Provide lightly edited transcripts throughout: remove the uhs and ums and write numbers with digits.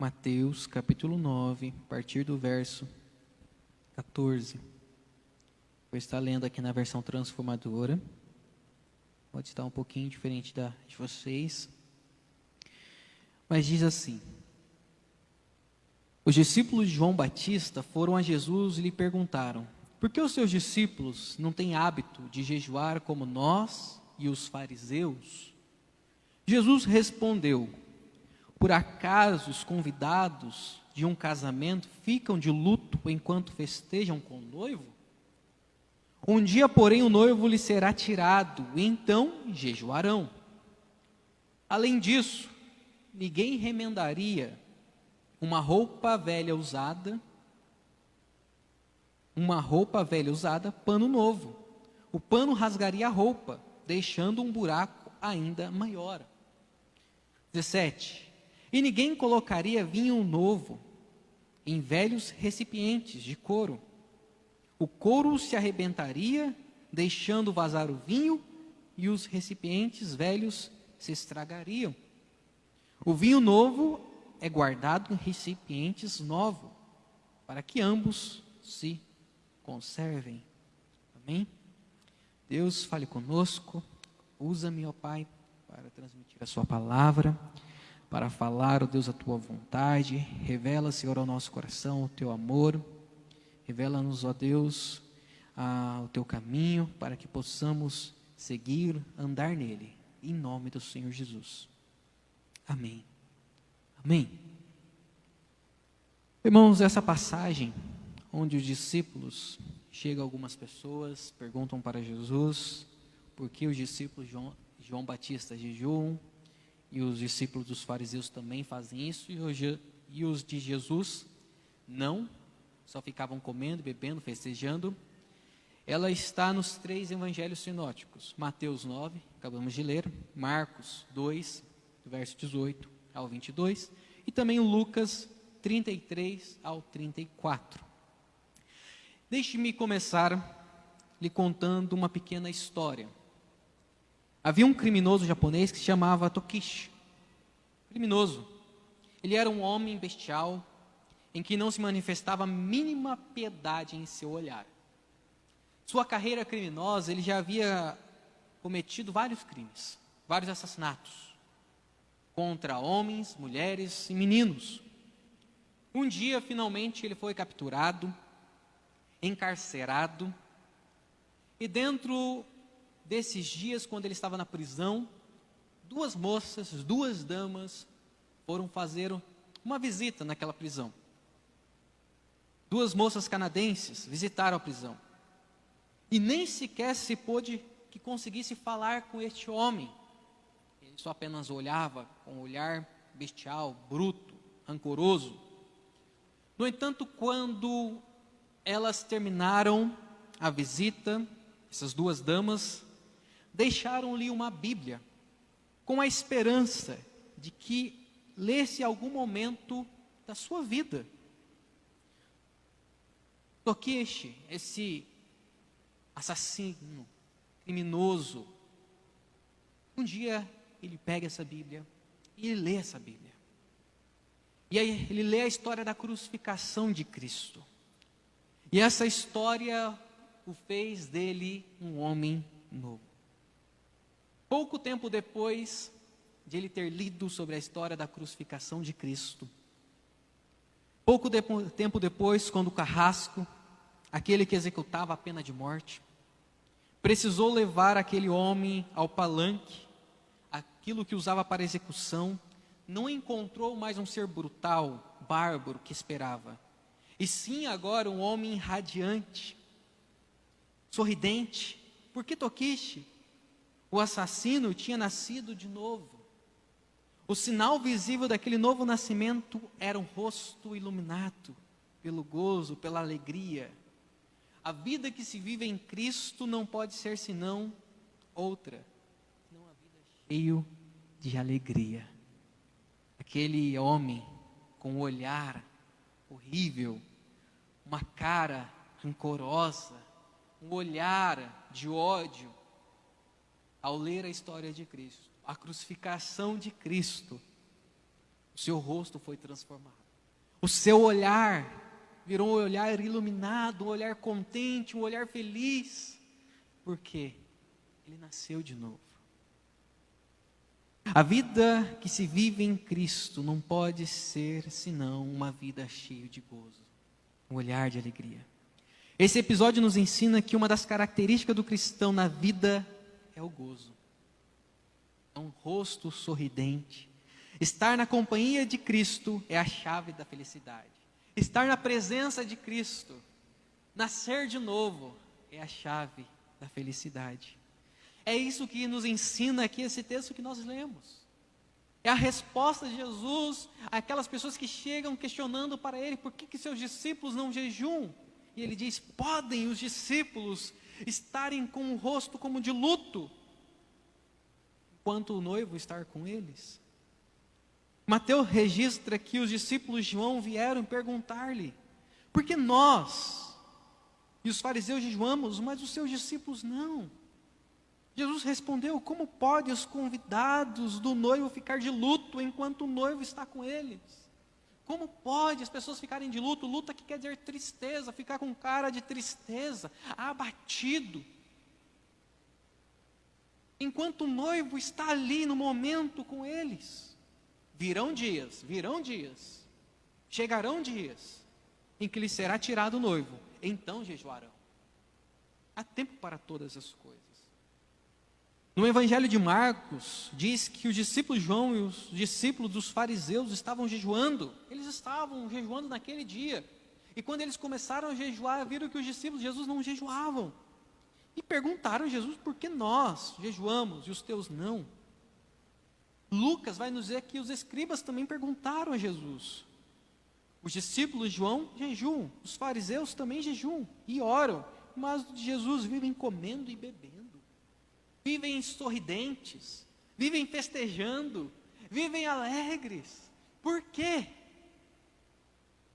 Mateus, capítulo 9, a partir do verso 14. Vou estar lendo aqui na versão transformadora. Pode estar um pouquinho diferente da de vocês. Mas diz assim: Os discípulos de João Batista foram a Jesus e lhe perguntaram: Por que os seus discípulos não têm hábito de jejuar como nós e os fariseus? Jesus respondeu: Por acaso os convidados de um casamento ficam de luto enquanto festejam com o noivo? Um dia, porém, o noivo lhe será tirado, e então jejuarão. Além disso, ninguém remendaria uma roupa velha usada, pano novo. O pano rasgaria a roupa, deixando um buraco ainda maior. 17. E ninguém colocaria vinho novo em velhos recipientes de couro. O couro se arrebentaria, deixando vazar o vinho, e os recipientes velhos se estragariam. O vinho novo é guardado em recipientes novos, para que ambos se conservem. Amém? Deus, fale conosco. Usa-me, ó Pai, para transmitir a sua palavra, para falar, ó Deus, a tua vontade. Revela, Senhor, ao nosso coração o teu amor. Revela-nos, ó Deus, o teu caminho, para que possamos seguir, andar nele. Em nome do Senhor Jesus. Amém. Amém. Irmãos, essa passagem, onde os discípulos, chegam algumas pessoas, perguntam para Jesus, por que os discípulos de João Batista jejuam, e os discípulos dos fariseus também fazem isso, e os de Jesus não, só ficavam comendo, bebendo, festejando. Ela está nos 3 evangelhos sinóticos: Mateus 9, acabamos de ler, Marcos 2, do verso 18 ao 22, e também Lucas 33 ao 34. Deixe-me começar lhe contando uma pequena história. Havia um criminoso japonês que se chamava Tokishi. Criminoso. Ele era um homem bestial, em que não se manifestava a mínima piedade em seu olhar. Sua carreira criminosa, ele já havia cometido vários crimes, vários assassinatos, contra homens, mulheres e meninos. Um dia, finalmente, ele foi capturado, encarcerado, e dentro desses dias, quando ele estava na prisão, 2 moças, 2 damas, foram fazer uma visita naquela prisão. 2 moças canadenses visitaram a prisão, e nem sequer se pôde que conseguisse falar com este homem. Ele só apenas olhava com um olhar bestial, bruto, rancoroso. No entanto, quando elas terminaram a visita, essas 2 damas deixaram-lhe uma Bíblia, com a esperança de que lesse algum momento da sua vida. Tokishi, esse assassino, criminoso, um dia ele pega essa Bíblia e ele lê essa Bíblia. E aí ele lê a história da crucificação de Cristo. E essa história o fez dele um homem novo. Pouco tempo depois de ele ter lido sobre a história da crucificação de Cristo, tempo depois, quando o carrasco, aquele que executava a pena de morte, precisou levar aquele homem ao palanque, aquilo que usava para execução, não encontrou mais um ser brutal, bárbaro que esperava, e sim agora um homem radiante, sorridente, porque Tokishi, o assassino, tinha nascido de novo. O sinal visível daquele novo nascimento era um rosto iluminado pelo gozo, pela alegria. A vida que se vive em Cristo não pode ser senão outra, senão a vida cheia de alegria. Aquele homem com um olhar horrível, uma cara rancorosa, um olhar de ódio, ao ler a história de Cristo, a crucificação de Cristo, o seu rosto foi transformado. O seu olhar virou um olhar iluminado, um olhar contente, um olhar feliz. Por quê? Ele nasceu de novo. A vida que se vive em Cristo não pode ser senão uma vida cheia de gozo, um olhar de alegria. Esse episódio nos ensina que uma das características do cristão na vida é o gozo. É um rosto sorridente. Estar na companhia de Cristo é a chave da felicidade. Estar na presença de Cristo, nascer de novo, é a chave da felicidade. É isso que nos ensina aqui esse texto que nós lemos. É a resposta de Jesus àquelas pessoas que chegam questionando para Ele, por que seus discípulos não jejuam? E Ele diz, podem os discípulos estarem com o rosto como de luto, enquanto o noivo estar com eles? Mateus registra que os discípulos de João vieram perguntar-lhe, por que nós e os fariseus jejuamos, mas os seus discípulos não? Jesus respondeu, como podem os convidados do noivo ficar de luto enquanto o noivo está com eles? Como pode as pessoas ficarem de luto? Luto aqui quer dizer tristeza, ficar com cara de tristeza, abatido. Enquanto o noivo está ali no momento com eles. Virão dias, chegarão dias em que lhe será tirado o noivo, então jejuarão. Há tempo para todas as coisas. No Evangelho de Marcos, diz que os discípulos de João e os discípulos dos fariseus estavam jejuando. Eles estavam jejuando naquele dia. E quando eles começaram a jejuar, viram que os discípulos de Jesus não jejuavam. E perguntaram a Jesus, por que nós jejuamos e os teus não? Lucas vai nos dizer que os escribas também perguntaram a Jesus. Os discípulos de João jejuam, os fariseus também jejuam e oram. Mas os de Jesus vivem comendo e bebendo. Vivem sorridentes, vivem festejando, vivem alegres. Por quê?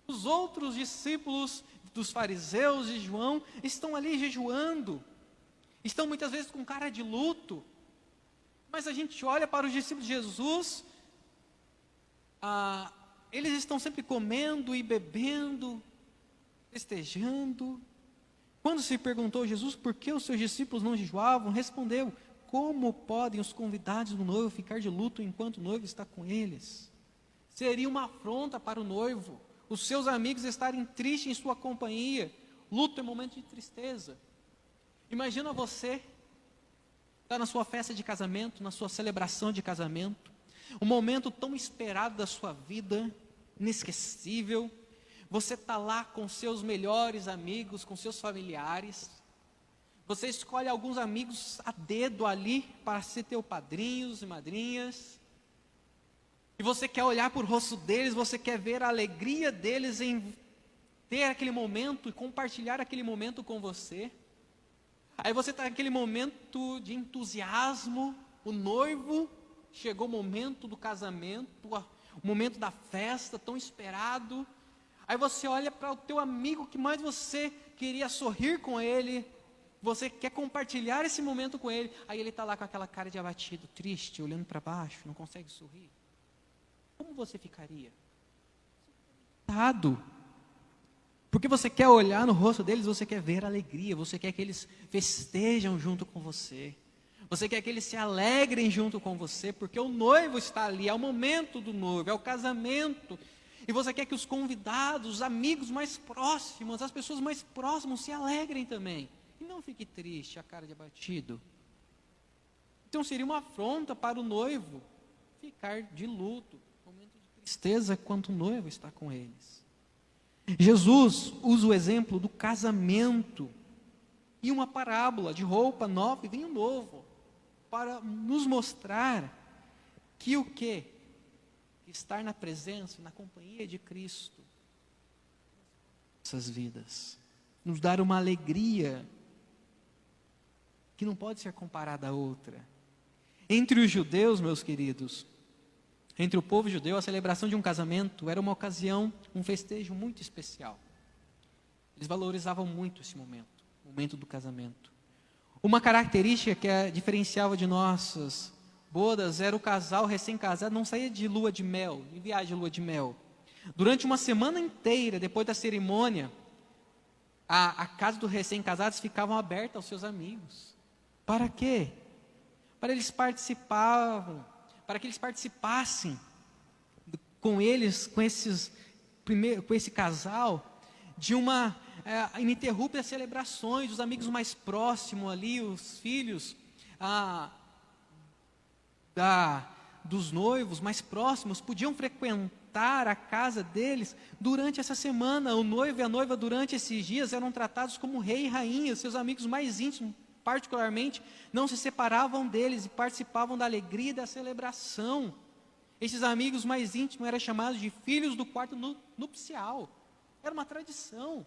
Os outros discípulos dos fariseus de João estão ali jejuando, estão muitas vezes com cara de luto, mas a gente olha para os discípulos de Jesus, eles estão sempre comendo e bebendo, festejando. Quando se perguntou a Jesus por que os seus discípulos não jejuavam, respondeu, como podem os convidados do noivo ficar de luto enquanto o noivo está com eles? Seria uma afronta para o noivo, os seus amigos estarem tristes em sua companhia. Luto é momento de tristeza. Imagina você, está na sua festa de casamento, na sua celebração de casamento, um momento tão esperado da sua vida, inesquecível. Você está lá com seus melhores amigos, com seus familiares. Você escolhe alguns amigos a dedo ali para ser teu padrinhos e madrinhas. E você quer olhar para o rosto deles, você quer ver a alegria deles em ter aquele momento e compartilhar aquele momento com você. Aí você está naquele momento de entusiasmo, o noivo, chegou o momento do casamento, o momento da festa tão esperado. Aí você olha para o teu amigo que mais você queria sorrir com ele, você quer compartilhar esse momento com ele, aí ele está lá com aquela cara de abatido, triste, olhando para baixo, não consegue sorrir. Como você ficaria? Porque você quer olhar no rosto deles, você quer ver alegria, você quer que eles festejam junto com você. Você quer que eles se alegrem junto com você, porque o noivo está ali, é o momento do noivo, é o casamento. E você quer que os convidados, os amigos mais próximos, as pessoas mais próximas se alegrem também. E não fique triste, a cara de abatido. Então seria uma afronta para o noivo ficar de luto, momento de tristeza, quando o noivo está com eles. Jesus usa o exemplo do casamento e uma parábola de roupa nova e vinho novo, para nos mostrar que o quê? Estar na presença, na companhia de Cristo, nossas vidas, nos dar uma alegria que não pode ser comparada a outra. Entre os judeus, meus queridos, entre o povo judeu, a celebração de um casamento era uma ocasião, um festejo muito especial. Eles valorizavam muito esse momento, o momento do casamento. Uma característica que a diferenciava de bodas era o casal recém-casado, não saía de lua de mel, de viagem de lua de mel. Durante uma semana inteira, depois da cerimônia, a casa dos recém-casados ficavam aberta aos seus amigos. Para quê? Para que eles participassem com eles, com esse casal, de uma ininterrupta celebrações, os amigos mais próximos ali, os filhos dos noivos mais próximos, podiam frequentar a casa deles durante essa semana. O noivo e a noiva durante esses dias eram tratados como rei e rainha. Seus amigos mais íntimos, particularmente, não se separavam deles e participavam da alegria e da celebração. Esses amigos mais íntimos eram chamados de filhos do quarto nupcial. Era uma tradição.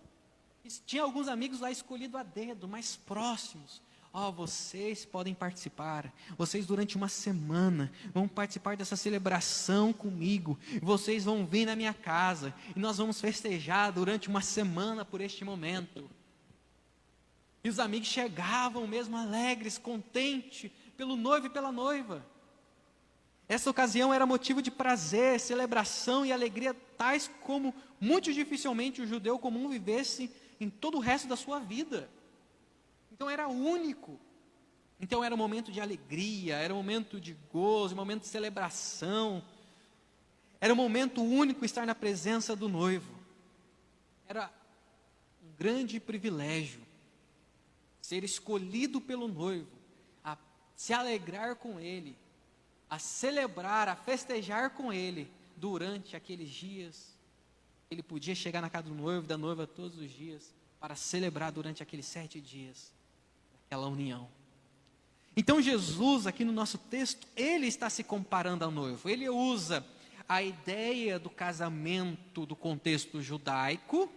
Tinha alguns amigos lá escolhidos a dedo, mais próximos. Vocês podem participar. Vocês durante uma semana vão participar dessa celebração comigo. Vocês vão vir na minha casa e nós vamos festejar durante uma semana por este momento. E os amigos chegavam mesmo alegres, contentes pelo noivo e pela noiva. Essa ocasião era motivo de prazer, celebração e alegria, tais como muito dificilmente o judeu comum vivesse em todo o resto da sua vida. Então era único. Então era um momento de alegria, era um momento de gozo, um momento de celebração. Era um momento único estar na presença do noivo. Era um grande privilégio ser escolhido pelo noivo, a se alegrar com ele, a celebrar, a festejar com ele durante aqueles dias. Ele podia chegar na casa do noivo, da noiva todos os dias, para celebrar durante aqueles 7 dias, aquela união. Então Jesus, aqui no nosso texto, ele está se comparando ao noivo. Ele usa a ideia do casamento do contexto judaico.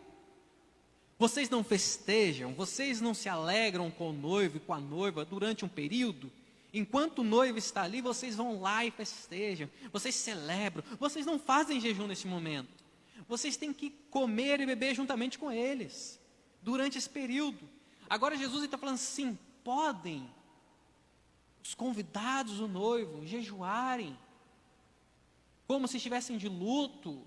Vocês não festejam, vocês não se alegram com o noivo e com a noiva durante um período? Enquanto o noivo está ali, vocês vão lá e festejam, vocês celebram, vocês não fazem jejum nesse momento. Vocês têm que comer e beber juntamente com eles, durante esse período. Agora Jesus está falando assim, podem os convidados do noivo jejuarem, como se estivessem de luto,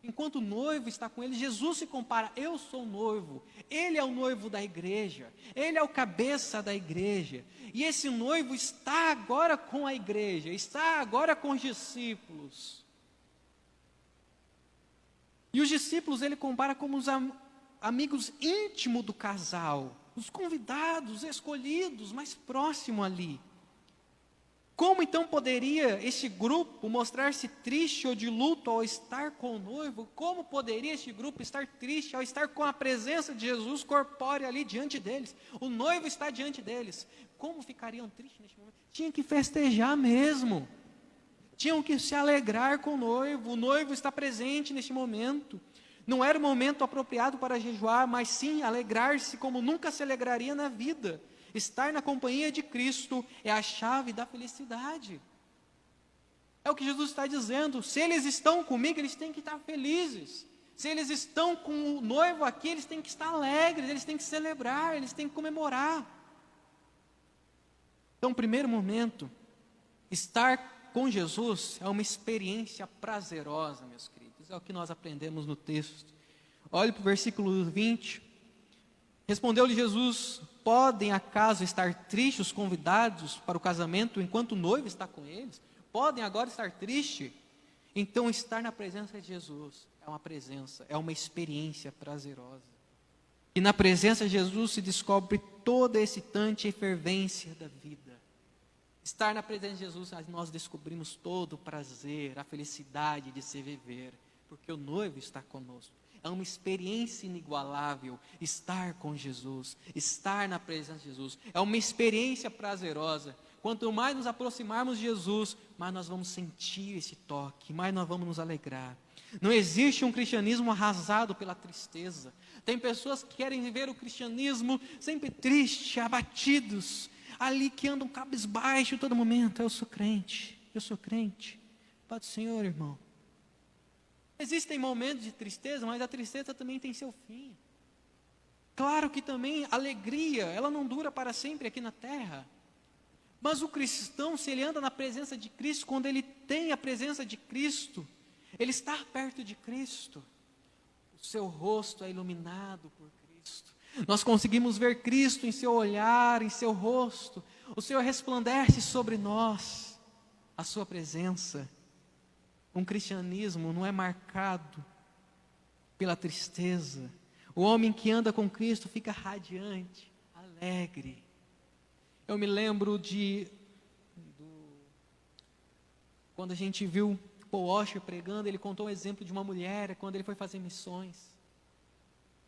enquanto o noivo está com eles. Jesus se compara, eu sou o noivo, ele é o noivo da igreja, ele é o cabeça da igreja, e esse noivo está agora com a igreja, está agora com os discípulos. E os discípulos ele compara como os amigos íntimos do casal, os convidados, escolhidos, mais próximos ali. Como então poderia esse grupo mostrar-se triste ou de luto ao estar com o noivo? Como poderia este grupo estar triste ao estar com a presença de Jesus corpóreo ali diante deles? O noivo está diante deles. Como ficariam tristes neste momento? Tinham que festejar mesmo. Tinham que se alegrar com o noivo está presente neste momento. Não era o momento apropriado para jejuar, mas sim alegrar-se como nunca se alegraria na vida. Estar na companhia de Cristo é a chave da felicidade. É o que Jesus está dizendo. Se eles estão comigo, eles têm que estar felizes. Se eles estão com o noivo aqui, eles têm que estar alegres, eles têm que celebrar, eles têm que comemorar. Então, primeiro momento, estar com Jesus é uma experiência prazerosa, meus queridos. É o que nós aprendemos no texto. Olhe para o versículo 20. Respondeu-lhe Jesus, podem acaso estar tristes os convidados para o casamento enquanto o noivo está com eles? Podem agora estar tristes? Então estar na presença de Jesus é uma presença, é uma experiência prazerosa. E na presença de Jesus se descobre toda a excitante efervência da vida. Estar na presença de Jesus, nós descobrimos todo o prazer, a felicidade de se viver, porque o noivo está conosco. É uma experiência inigualável estar com Jesus, estar na presença de Jesus. É uma experiência prazerosa. Quanto mais nos aproximarmos de Jesus, mais nós vamos sentir esse toque, mais nós vamos nos alegrar. Não existe um cristianismo arrasado pela tristeza. Tem pessoas que querem viver o cristianismo sempre triste, abatidos, ali que andam cabisbaixo todo momento. Eu sou crente, Pai do Senhor, irmão. Existem momentos de tristeza, mas a tristeza também tem seu fim. Claro que também a alegria, ela não dura para sempre aqui na terra. Mas o cristão, se ele anda na presença de Cristo, quando ele tem a presença de Cristo, ele está perto de Cristo, o seu rosto é iluminado por Cristo. Nós conseguimos ver Cristo em seu olhar, em seu rosto. O Senhor resplandece sobre nós a sua presença. Um cristianismo não é marcado pela tristeza. O homem que anda com Cristo fica radiante, alegre. Eu me lembro quando a gente viu Paul Washer pregando, ele contou um exemplo de uma mulher quando ele foi fazer missões.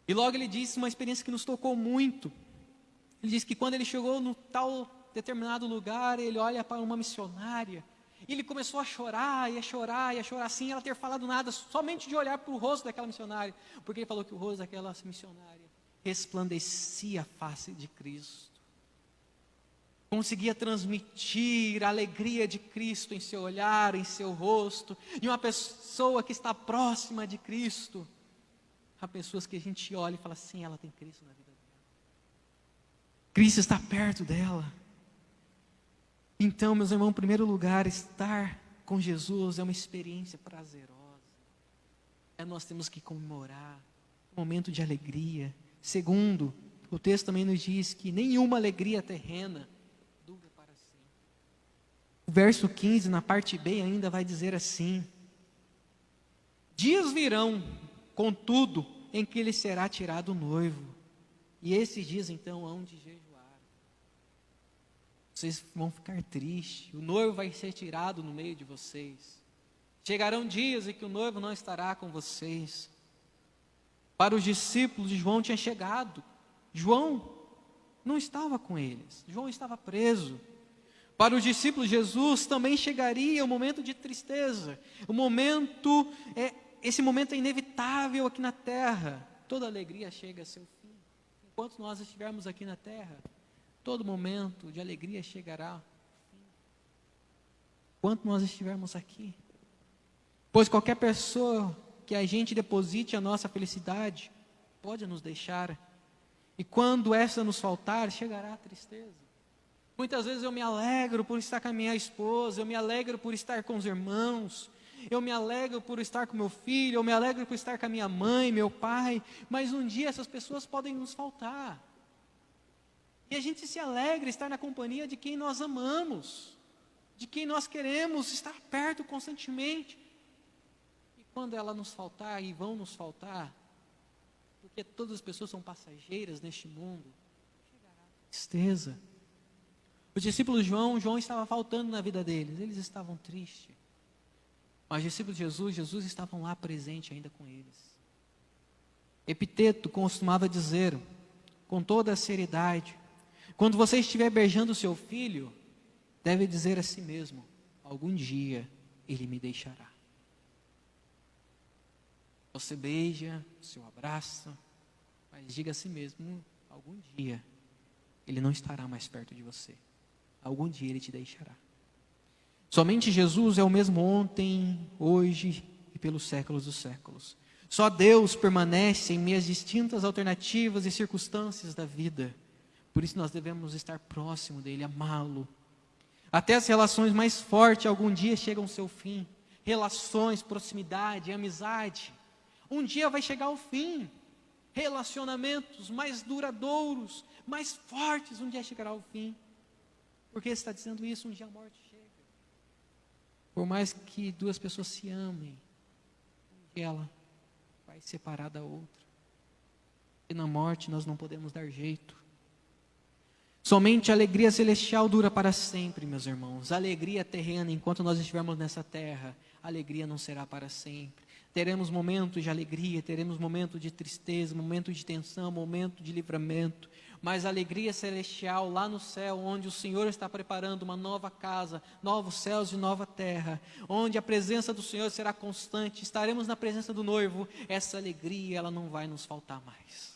E logo ele disse uma experiência que nos tocou muito. Ele disse que quando ele chegou no tal determinado lugar, ele olha para uma missionária, e ele começou a chorar, e a chorar, e a chorar, sem ela ter falado nada, somente de olhar para o rosto daquela missionária, porque ele falou que o rosto daquela missionária resplandecia a face de Cristo. Conseguia transmitir a alegria de Cristo em seu olhar, em seu rosto. E uma pessoa que está próxima de Cristo, há pessoas que a gente olha e fala assim, ela tem Cristo na vida dela. Cristo está perto dela. Então, meus irmãos, em primeiro lugar, estar com Jesus é uma experiência prazerosa. Nós temos que comemorar um momento de alegria. Segundo, o texto também nos diz que nenhuma alegria terrena dura para sempre. O verso 15, na parte B, ainda vai dizer assim: dias virão, contudo, em que lhe será tirado o noivo, e esses dias então hão de jejuar. Vocês vão ficar tristes, o noivo vai ser tirado no meio de vocês. Chegarão dias em que o noivo não estará com vocês. Para os discípulos, João tinha chegado. João não estava com eles. João estava preso. Para os discípulos, Jesus também chegaria um momento de tristeza. Esse momento é inevitável aqui na terra. Toda alegria chega a seu fim. Enquanto nós estivermos aqui na terra, todo momento de alegria chegará ao fim. Enquanto nós estivermos aqui. Pois qualquer pessoa que a gente deposite a nossa felicidade pode nos deixar. E quando essa nos faltar, chegará a tristeza. Muitas vezes eu me alegro por estar com a minha esposa, eu me alegro por estar com os irmãos, eu me alegro por estar com meu filho, eu me alegro por estar com a minha mãe, meu pai, mas um dia essas pessoas podem nos faltar. E a gente se alegra estar na companhia de quem nós amamos, de quem nós queremos estar perto constantemente. E quando ela nos faltar, e vão nos faltar, porque todas as pessoas são passageiras neste mundo, chegará a tristeza. Os discípulos de João estava faltando na vida deles, eles estavam tristes. Mas os discípulos de Jesus estavam lá presente ainda com eles. Epiteto costumava dizer, com toda a seriedade, quando você estiver beijando o seu filho, deve dizer a si mesmo, algum dia ele me deixará. Você beija, você o abraça, mas diga a si mesmo, algum dia ele não estará mais perto de você. Algum dia ele te deixará. Somente Jesus é o mesmo ontem, hoje e pelos séculos dos séculos. Só Deus permanece em meio às distintas alternativas e circunstâncias da vida. Por isso nós devemos estar próximo dele, amá-lo. Até as relações mais fortes algum dia chegam ao seu fim. Relações, proximidade, amizade. Um dia vai chegar ao fim. Relacionamentos mais duradouros, mais fortes, um dia chegará ao fim. Por que você está dizendo isso? Um dia a morte chega. Por mais que duas pessoas se amem, um dia ela vai separar da outra. E na morte nós não podemos dar jeito. Somente a alegria celestial dura para sempre, meus irmãos. A alegria terrena, enquanto nós estivermos nessa terra, a alegria não será para sempre. Teremos momentos de alegria, teremos momentos de tristeza, momentos de tensão, momentos de livramento. Mas a alegria celestial lá no céu, onde o Senhor está preparando uma nova casa, novos céus e nova terra, onde a presença do Senhor será constante, estaremos na presença do noivo, essa alegria ela não vai nos faltar mais.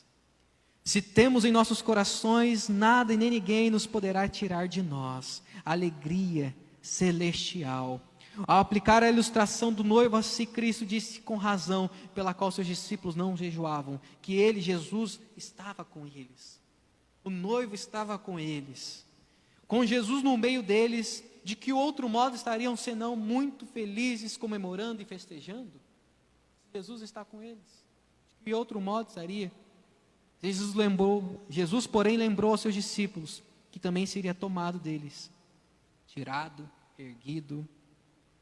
Se temos em nossos corações, nada e nem ninguém nos poderá tirar de nós a alegria celestial. Ao aplicar a ilustração do noivo a si, Cristo disse com razão, pela qual seus discípulos não jejuavam, que ele, Jesus, estava com eles. O noivo estava com eles. com Jesus no meio deles, de que outro modo estariam senão muito felizes, comemorando e festejando? Jesus está com eles. De que outro modo estaria? Jesus, porém, lembrou aos seus discípulos que também seria tomado deles, tirado, erguido,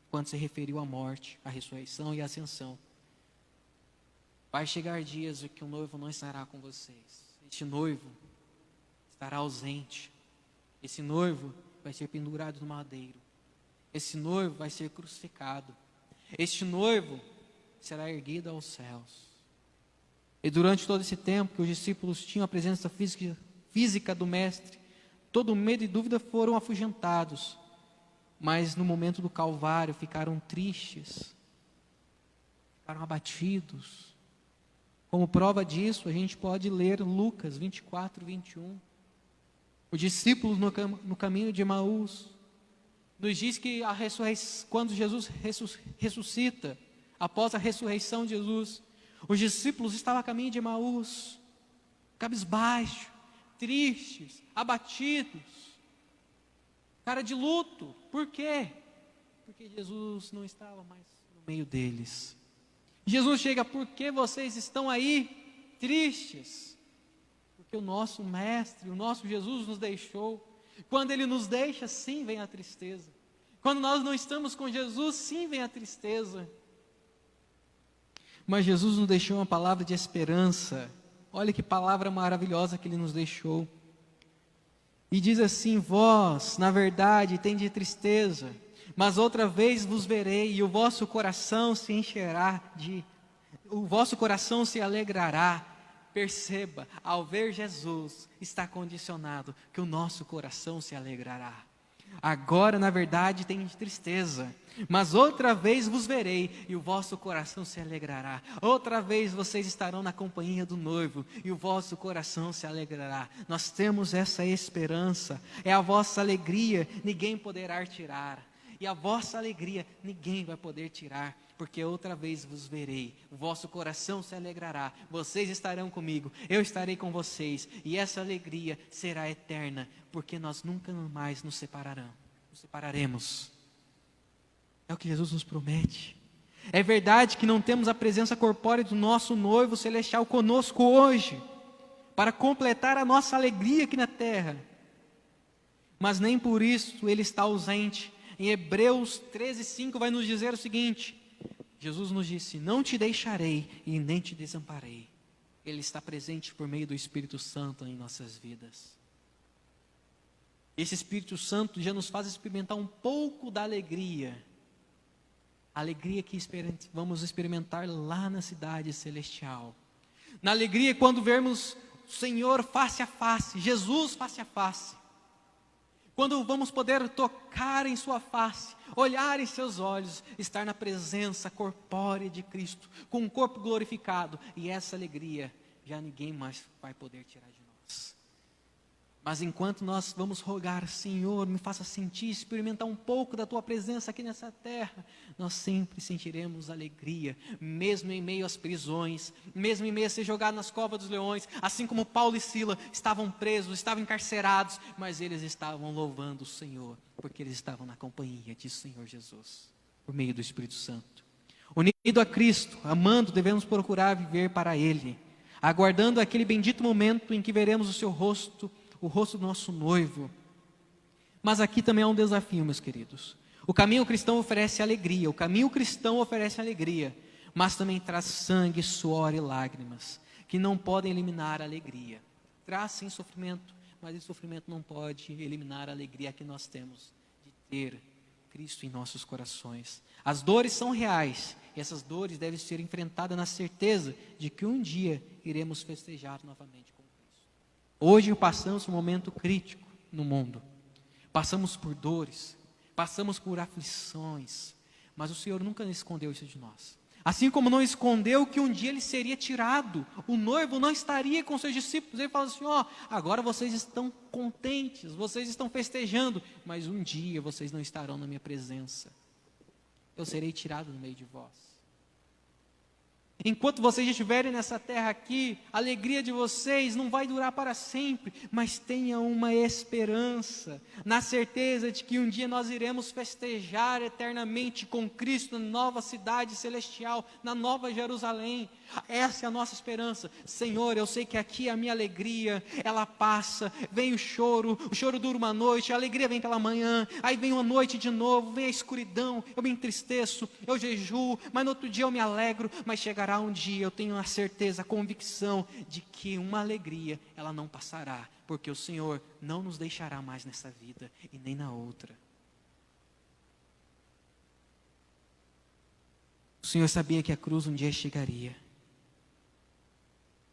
quando se referiu à morte, à ressurreição e à ascensão. Vai chegar dias em que o noivo não estará com vocês. Este noivo estará ausente. Esse noivo vai ser pendurado no madeiro. Esse noivo vai ser crucificado. Este noivo será erguido aos céus. E durante todo esse tempo que os discípulos tinham a presença física do Mestre, todo medo e dúvida foram afugentados. Mas no momento do Calvário ficaram tristes, ficaram abatidos. Como prova disso, a gente pode ler Lucas 24, 21. Os discípulos no caminho de Emaús nos diz que quando Jesus ressuscita, após a ressurreição de Jesus, os discípulos estavam a caminho de Emaús, cabisbaixo, tristes, abatidos, cara de luto. Por quê? Porque Jesus não estava mais no meio deles. Jesus chega: por que vocês estão aí tristes? Porque o nosso Mestre, o nosso Jesus nos deixou. Quando Ele nos deixa, sim, vem a tristeza. Quando nós não estamos com Jesus, sim, vem a tristeza. Mas Jesus nos deixou uma palavra de esperança. Olha que palavra maravilhosa que Ele nos deixou. E diz assim: vós, na verdade, tendes tristeza, mas outra vez vos verei, e o vosso coração se encherá o vosso coração se alegrará. Perceba, ao ver Jesus, está condicionado que o nosso coração se alegrará. Agora, na verdade, tendes tristeza, mas outra vez vos verei, e o vosso coração se alegrará. Outra vez vocês estarão na companhia do noivo, e o vosso coração se alegrará. Nós temos essa esperança. É a vossa alegria, ninguém poderá tirar. E a vossa alegria ninguém vai poder tirar, porque outra vez vos verei, o vosso coração se alegrará, vocês estarão comigo, eu estarei com vocês, e essa alegria será eterna, porque nós nunca mais nos separaremos. É o que Jesus nos promete. É verdade que não temos a presença corpórea do nosso noivo celestial conosco hoje, para completar a nossa alegria aqui na terra, mas nem por isso Ele está ausente. Em Hebreus 13:5 vai nos dizer o seguinte: Jesus nos disse: não te deixarei e nem te desamparei. Ele está presente por meio do Espírito Santo em nossas vidas. Esse Espírito Santo já nos faz experimentar um pouco da alegria. A alegria que vamos experimentar lá na cidade celestial. Na alegria quando vermos o Senhor face a face, Jesus face a face. Quando vamos poder tocar em sua face, olhar em seus olhos, estar na presença corpórea de Cristo, com um corpo glorificado, e essa alegria já ninguém mais vai poder tirar de nós. Mas enquanto nós vamos rogar: Senhor, me faça sentir, experimentar um pouco da Tua presença aqui nessa terra, nós sempre sentiremos alegria, mesmo em meio às prisões, mesmo em meio a ser jogado nas covas dos leões, assim como Paulo e Sila estavam presos, estavam encarcerados, mas eles estavam louvando o Senhor, porque eles estavam na companhia de Senhor Jesus, por meio do Espírito Santo. Unido a Cristo, amando, devemos procurar viver para Ele, aguardando aquele bendito momento em que veremos o seu rosto, o rosto do nosso noivo. Mas aqui também há um desafio, meus queridos. O caminho cristão oferece alegria, mas também traz sangue, suor e lágrimas, que não podem eliminar a alegria. Traz sim sofrimento, mas esse sofrimento não pode eliminar a alegria que nós temos de ter Cristo em nossos corações. As dores são reais, e essas dores devem ser enfrentadas na certeza de que um dia iremos festejar novamente com Cristo. Hoje passamos por um momento crítico no mundo, passamos por dores, passamos por aflições, mas o Senhor nunca escondeu isso de nós. Assim como não escondeu que um dia Ele seria tirado, o noivo não estaria com seus discípulos. Ele fala assim: agora vocês estão contentes, vocês estão festejando, mas um dia vocês não estarão na minha presença. Eu serei tirado do meio de vós. Enquanto vocês estiverem nessa terra aqui, a alegria de vocês não vai durar para sempre, mas tenha uma esperança, na certeza de que um dia nós iremos festejar eternamente com Cristo na nova cidade celestial, na nova Jerusalém. Essa é a nossa esperança. Senhor, eu sei que aqui a minha alegria, ela passa, vem o choro dura uma noite, a alegria vem pela manhã, aí vem uma noite de novo, vem a escuridão, eu me entristeço, eu jejuo, mas no outro dia eu me alegro, mas chegará um dia, eu tenho a certeza, a convicção de que uma alegria, ela não passará, porque o Senhor não nos deixará mais nessa vida e nem na outra. O Senhor sabia que a cruz um dia chegaria,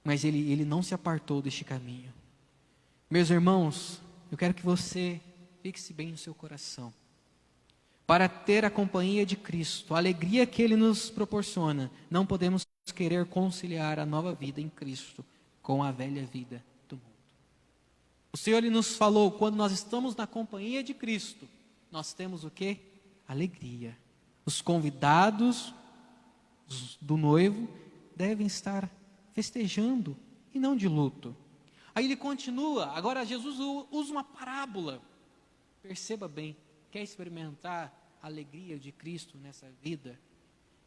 mas Ele não se apartou deste caminho. Meus irmãos, eu quero que você fixe bem no seu coração. Para ter a companhia de Cristo, a alegria que Ele nos proporciona, não podemos querer conciliar a nova vida em Cristo com a velha vida do mundo. O Senhor Ele nos falou, quando nós estamos na companhia de Cristo, nós temos o quê? Alegria. Os convidados do noivo devem estar festejando e não de luto. Aí ele continua, agora Jesus usa uma parábola. Perceba bem, quer experimentar a alegria de Cristo nessa vida?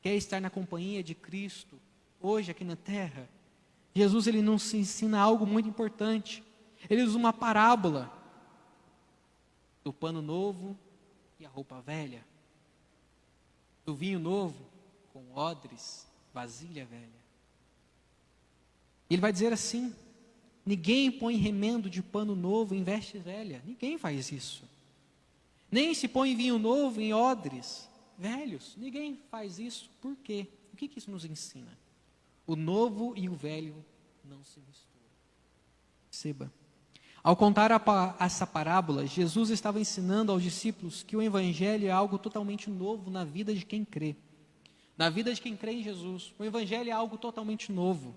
Quer estar na companhia de Cristo hoje aqui na terra? Jesus ele nos ensina algo muito importante. Ele usa uma parábola do pano novo e a roupa velha, do vinho novo com odres, vasilha velha. Ele vai dizer assim: ninguém põe remendo de pano novo em veste velha. Ninguém faz isso. Nem se põe vinho novo em odres velhos. Ninguém faz isso. Por quê? O que isso nos ensina? O novo e o velho não se misturam. Perceba. Ao contar essa parábola, Jesus estava ensinando aos discípulos que o Evangelho é algo totalmente novo na vida de quem crê. Na vida de quem crê em Jesus. O Evangelho é algo totalmente novo.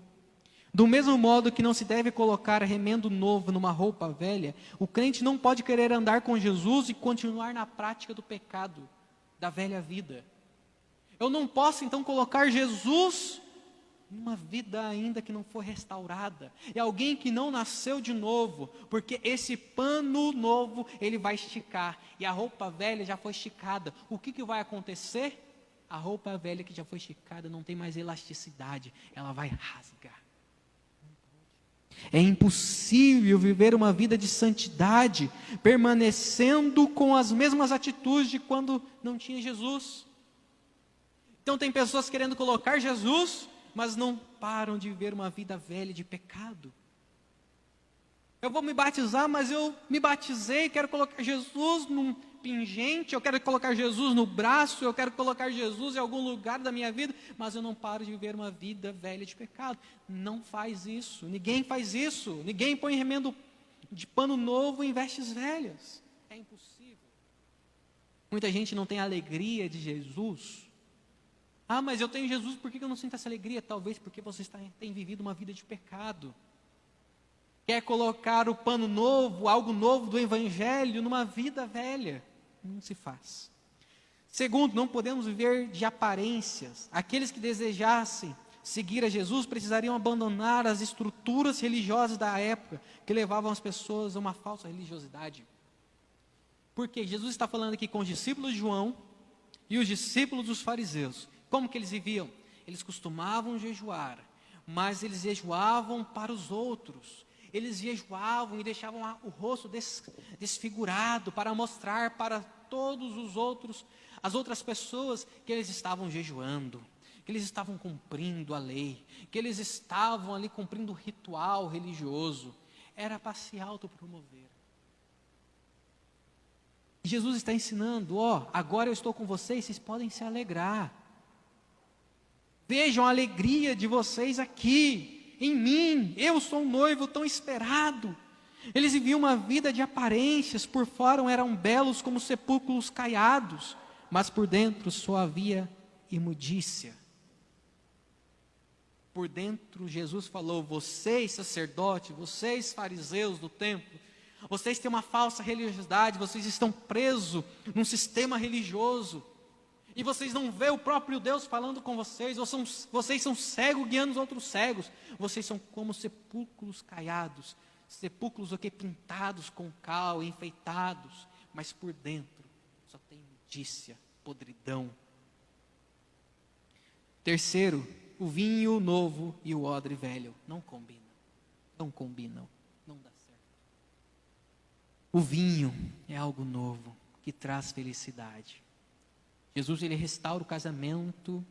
Do mesmo modo que não se deve colocar remendo novo numa roupa velha, o crente não pode querer andar com Jesus e continuar na prática do pecado, da velha vida. Eu não posso então colocar Jesus numa vida ainda que não foi restaurada. É alguém que não nasceu de novo, porque esse pano novo ele vai esticar, e a roupa velha já foi esticada. O que vai acontecer? A roupa velha que já foi esticada não tem mais elasticidade, ela vai rasgar. É impossível viver uma vida de santidade, permanecendo com as mesmas atitudes de quando não tinha Jesus. Então tem pessoas querendo colocar Jesus, mas não param de viver uma vida velha de pecado. Eu vou me batizar, mas eu me batizei, quero colocar Jesus num pingente, eu quero colocar Jesus no braço, eu quero colocar Jesus em algum lugar da minha vida, mas eu não paro de viver uma vida velha de pecado. Não faz isso, ninguém faz isso, ninguém põe remendo de pano novo em vestes velhas. É impossível. Muita gente não tem a alegria de Jesus. Ah, mas eu tenho Jesus, por que eu não sinto essa alegria? Talvez porque você tem vivido uma vida de pecado. Quer colocar o pano novo, algo novo do Evangelho numa vida velha. Não se faz. Segundo, não podemos viver de aparências. Aqueles que desejassem seguir a Jesus precisariam abandonar as estruturas religiosas da época que levavam as pessoas a uma falsa religiosidade. Porque Jesus está falando aqui com os discípulos de João e os discípulos dos fariseus. Como que eles viviam? Eles costumavam jejuar, mas eles jejuavam para os outros. Eles jejuavam e deixavam o rosto desfigurado para mostrar para todos os outros, as outras pessoas, que eles estavam jejuando, que eles estavam cumprindo a lei, que eles estavam ali cumprindo o ritual religioso. Era para se autopromover. Jesus está ensinando, agora eu estou com vocês, vocês podem se alegrar. Vejam a alegria de vocês aqui. Em mim, eu sou um noivo tão esperado. Eles viviam uma vida de aparências, por fora eram belos como sepulcros caiados, mas por dentro só havia imundícia. Por dentro Jesus falou: vocês sacerdotes, vocês fariseus do templo, vocês têm uma falsa religiosidade, vocês estão presos num sistema religioso. E vocês não vê o próprio Deus falando com vocês, vocês são cegos guiando os outros cegos. Vocês são como sepulcros caiados, sepulcros pintados com cal, enfeitados, mas por dentro só tem imundícia, podridão. Terceiro, o vinho novo e o odre velho não combinam. Não combinam, não dá certo. O vinho é algo novo que traz felicidade. Jesus, ele restaura o casamento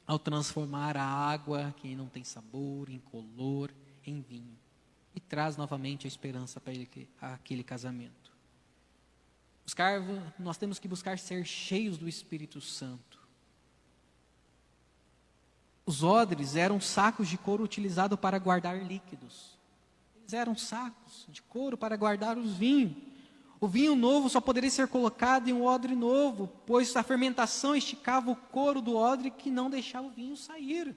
ao transformar a água que não tem sabor, incolor, em vinho. E traz novamente a esperança para aquele casamento. Nós temos que buscar ser cheios do Espírito Santo. Os odres eram sacos de couro utilizados para guardar líquidos. Eles eram sacos de couro para guardar os vinhos. O vinho novo só poderia ser colocado em um odre novo, pois a fermentação esticava o couro do odre que não deixava o vinho sair.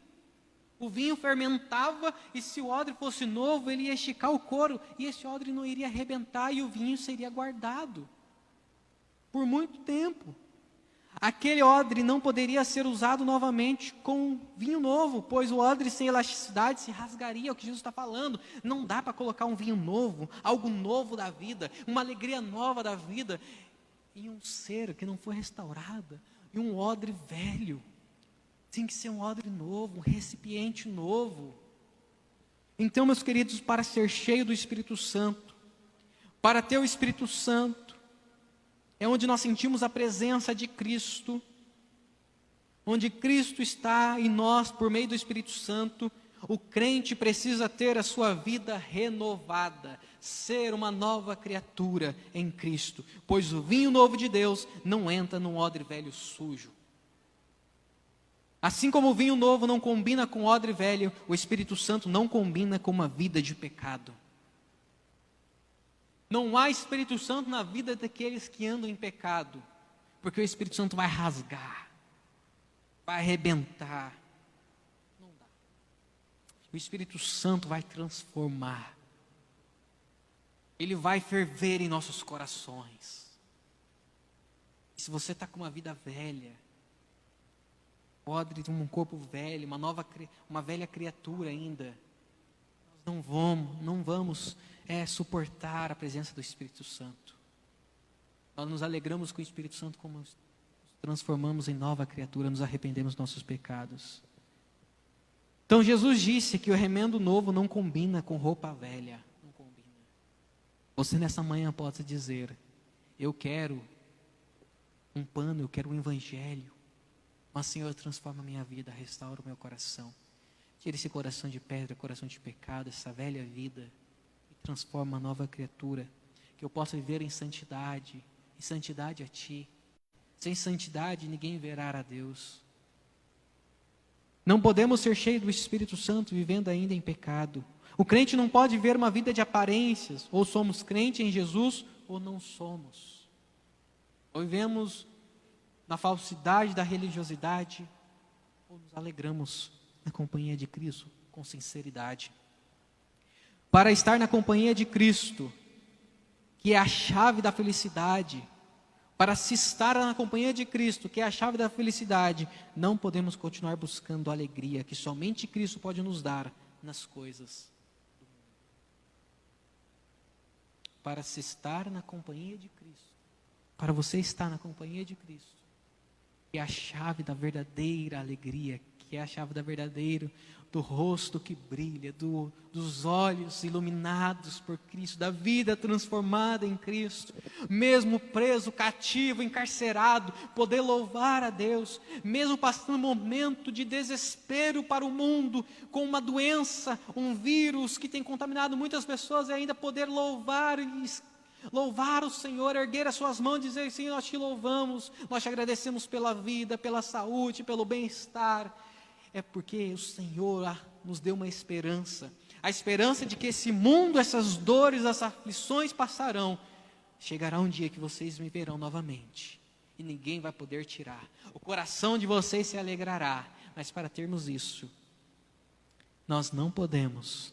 O vinho fermentava e se o odre fosse novo, ele ia esticar o couro e esse odre não iria arrebentar e o vinho seria guardado por muito tempo. Aquele odre não poderia ser usado novamente com vinho novo, pois o odre sem elasticidade se rasgaria, é o que Jesus está falando. Não dá para colocar um vinho novo, algo novo da vida, uma alegria nova da vida, em um ser que não foi restaurado, em um odre velho. Tem que ser um odre novo, um recipiente novo. Então, meus queridos, para ser cheio do Espírito Santo, para ter o Espírito Santo, é onde nós sentimos a presença de Cristo, onde Cristo está em nós por meio do Espírito Santo. O crente precisa ter a sua vida renovada, ser uma nova criatura em Cristo, pois o vinho novo de Deus não entra num odre velho sujo. Assim como o vinho novo não combina com o odre velho, o Espírito Santo não combina com uma vida de pecado. Não há Espírito Santo na vida daqueles que andam em pecado, porque o Espírito Santo vai rasgar, vai arrebentar. Não dá. O Espírito Santo vai transformar. Ele vai ferver em nossos corações. E se você está com uma vida velha, odre de um corpo velho, uma velha criatura ainda, nós não vamos suportar a presença do Espírito Santo. Nós nos alegramos com o Espírito Santo como nos transformamos em nova criatura, nos arrependemos dos nossos pecados. Então Jesus disse que o remendo novo não combina com roupa velha. Não combina. Você nessa manhã pode dizer: eu quero um pano, eu quero um evangelho. Mas Senhor, transforma a minha vida, restaura o meu coração. Tira esse coração de pedra, coração de pecado, essa velha vida, e transforma uma nova criatura, que eu possa viver em santidade a Ti. Sem santidade ninguém verá a Deus. Não podemos ser cheios do Espírito Santo vivendo ainda em pecado. O crente não pode viver uma vida de aparências, ou somos crentes em Jesus, ou não somos. Ou vivemos na falsidade da religiosidade, ou nos alegramos na companhia de Cristo com sinceridade. Para estar na companhia de Cristo, que é a chave da felicidade, para se estar na companhia de Cristo, que é a chave da felicidade, não podemos continuar buscando a alegria que somente Cristo pode nos dar nas coisas do mundo. Para se estar na companhia de Cristo, para você estar na companhia de Cristo, que é a chave da verdadeira alegria, que é a chave da verdadeira, do rosto que brilha, dos olhos iluminados por Cristo, da vida transformada em Cristo, mesmo preso, cativo, encarcerado, poder louvar a Deus, mesmo passando um momento de desespero para o mundo, com uma doença, um vírus que tem contaminado muitas pessoas, e ainda poder louvar o Senhor, erguer as suas mãos e dizer: Senhor, nós te louvamos, nós te agradecemos pela vida, pela saúde, pelo bem-estar. É porque o Senhor nos deu uma esperança, a esperança de que esse mundo, essas dores, essas aflições passarão. Chegará um dia que vocês me verão novamente, e ninguém vai poder tirar. O coração de vocês se alegrará, mas para termos isso, nós não podemos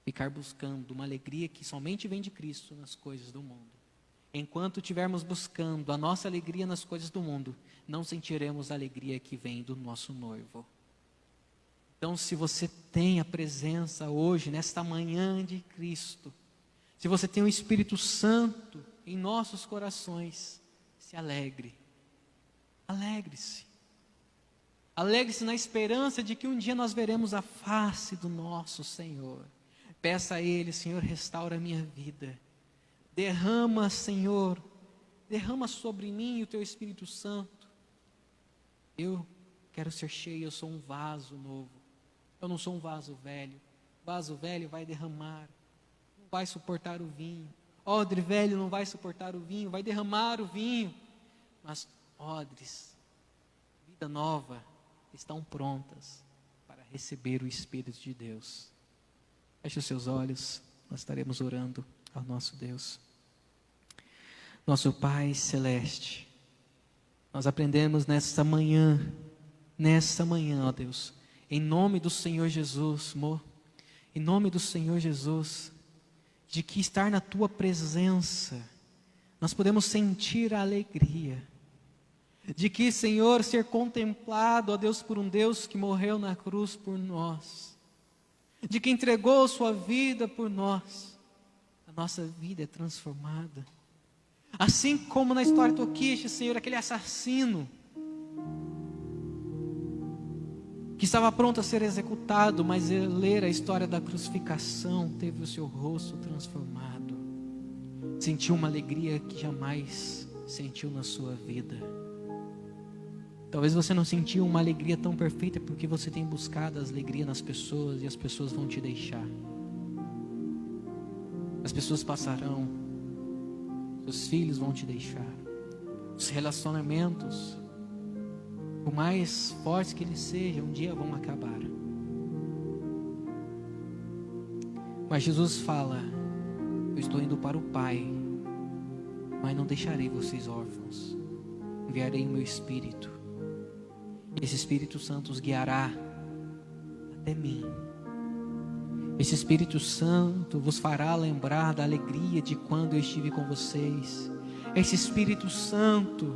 ficar buscando uma alegria que somente vem de Cristo nas coisas do mundo. enquanto estivermos buscando a nossa alegria nas coisas do mundo, não sentiremos a alegria que vem do nosso noivo. Então, se você tem a presença hoje, nesta manhã de Cristo, se você tem o Espírito Santo em nossos corações, se alegre. Alegre-se. Alegre-se na esperança de que um dia nós veremos a face do nosso Senhor. Peça a Ele: Senhor, restaura a minha vida. Derrama, Senhor, derrama sobre mim o Teu Espírito Santo. Eu quero ser cheio, eu sou um vaso novo. Eu não sou um vaso velho. Vaso velho vai derramar, não vai suportar o vinho. Odre velho não vai suportar o vinho, vai derramar o vinho. Mas odres, vida nova, estão prontas para receber o Espírito de Deus. Feche os seus olhos, nós estaremos orando ao nosso Deus. Nosso Pai Celeste, nós aprendemos nesta manhã, ó Deus, em nome do Senhor Jesus, amor, em nome do Senhor Jesus, de que estar na Tua presença, nós podemos sentir a alegria, de que, Senhor, ser contemplado, ó Deus, por um Deus que morreu na cruz por nós, de que entregou sua vida por nós, a nossa vida é transformada. Assim como na história de Toquiche, Senhor, aquele assassino que estava pronto a ser executado, mas ao ler a história da crucificação, teve o seu rosto transformado, sentiu uma alegria que jamais sentiu na sua vida. Talvez você não sentiu uma alegria tão perfeita porque você tem buscado a alegria nas pessoas e as pessoas vão te deixar. As pessoas passarão, seus filhos vão te deixar, os relacionamentos, por mais fortes que eles sejam, um dia vão acabar. Mas Jesus fala: eu estou indo para o Pai, mas não deixarei vocês órfãos, enviarei o meu Espírito. Esse Espírito Santo os guiará até mim. Esse Espírito Santo vos fará lembrar da alegria de quando eu estive com vocês. Esse Espírito Santo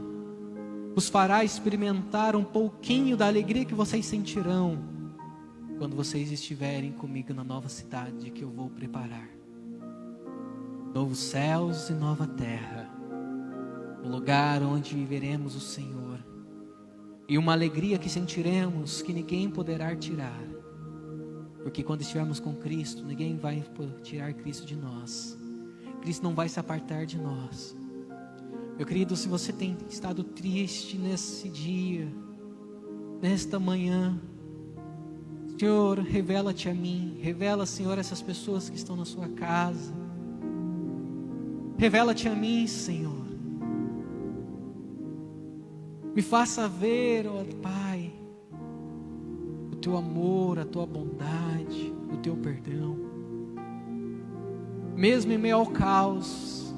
vos fará experimentar um pouquinho da alegria que vocês sentirão quando vocês estiverem comigo na nova cidade que eu vou preparar. Novos céus e nova terra, um lugar onde viveremos o Senhor. E uma alegria que sentiremos que ninguém poderá tirar. Porque quando estivermos com Cristo, ninguém vai tirar Cristo de nós. Cristo não vai se apartar de nós. Meu querido, se você tem estado triste nesse dia, nesta manhã, Senhor, revela-te a mim. Revela, Senhor, essas pessoas que estão na sua casa. Revela-te a mim, Senhor. Me faça ver, ó Pai, o Teu amor, a Tua bondade, o Teu perdão. Mesmo em meio ao caos,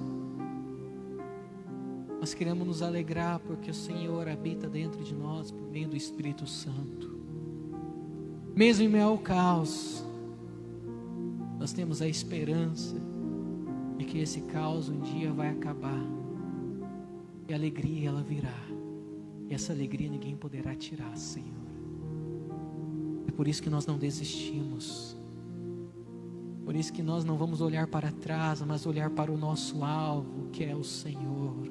nós queremos nos alegrar porque o Senhor habita dentro de nós por meio do Espírito Santo. Mesmo em meio ao caos, nós temos a esperança de que esse caos um dia vai acabar e a alegria ela virá. E essa alegria ninguém poderá tirar, Senhor. É por isso que nós não desistimos. Por isso que nós não vamos olhar para trás, mas olhar para o nosso alvo, que é o Senhor,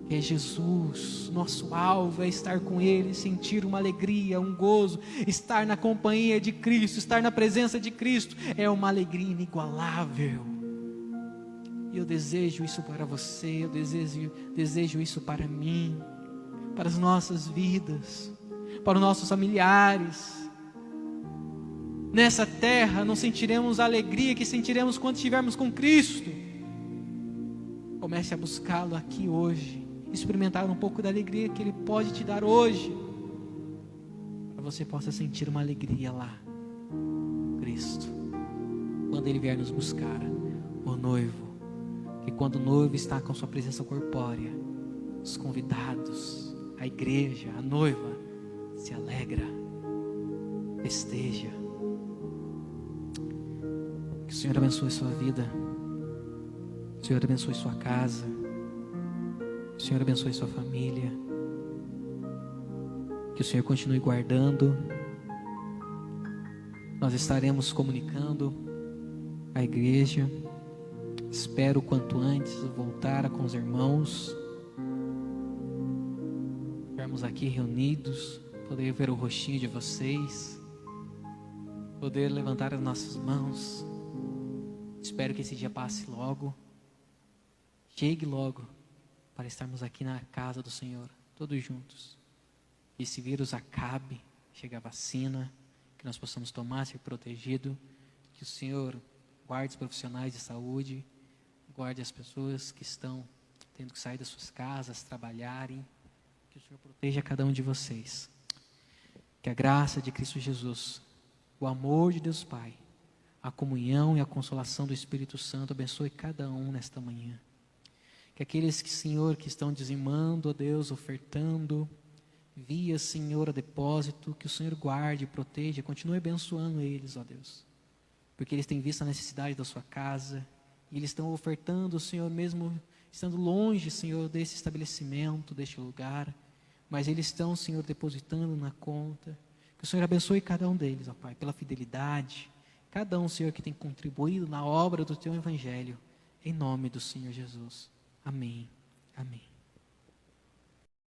que é Jesus. Nosso alvo é estar com Ele, sentir uma alegria, um gozo, estar na companhia de Cristo, estar na presença de Cristo. É uma alegria inigualável. E eu desejo isso para você, eu desejo isso para mim, para as nossas vidas, para os nossos familiares. Nessa terra não sentiremos a alegria que sentiremos quando estivermos com Cristo. Comece a buscá-lo aqui hoje, experimentar um pouco da alegria que Ele pode te dar hoje, para você possa sentir uma alegria lá, Cristo, quando Ele vier nos buscar, o noivo, que quando o noivo está com sua presença corpórea, os convidados, a igreja, a noiva, se alegra, festeja. Que o Senhor abençoe sua vida, o Senhor abençoe sua casa. Que o Senhor abençoe sua família. Que o Senhor continue guardando. Nós estaremos comunicando à igreja. Espero o quanto antes voltar com os irmãos. Estarmos aqui reunidos, poder ver o rostinho de vocês, poder levantar as nossas mãos. Espero que esse dia passe logo, chegue logo, para estarmos aqui na casa do Senhor, todos juntos. Que esse vírus acabe, chegue a vacina, que nós possamos tomar, ser protegido, que o Senhor guarde os profissionais de saúde, guarde as pessoas que estão tendo que sair das suas casas, trabalharem, que o Senhor proteja cada um de vocês. Que a graça de Cristo Jesus, o amor de Deus Pai, a comunhão e a consolação do Espírito Santo abençoe cada um nesta manhã. Que aqueles que, Senhor, que estão dizimando, ó Deus, ofertando, via, Senhor, a depósito, que o Senhor guarde, proteja, continue abençoando eles, ó Deus. Porque eles têm visto a necessidade da sua casa, e eles estão ofertando, Senhor, mesmo estando longe, Senhor, desse estabelecimento, deste lugar, mas eles estão, Senhor, depositando na conta. Que o Senhor abençoe cada um deles, ó Pai, pela fidelidade, cada um, Senhor, que tem contribuído na obra do Teu Evangelho, em nome do Senhor Jesus. Amém. Amém.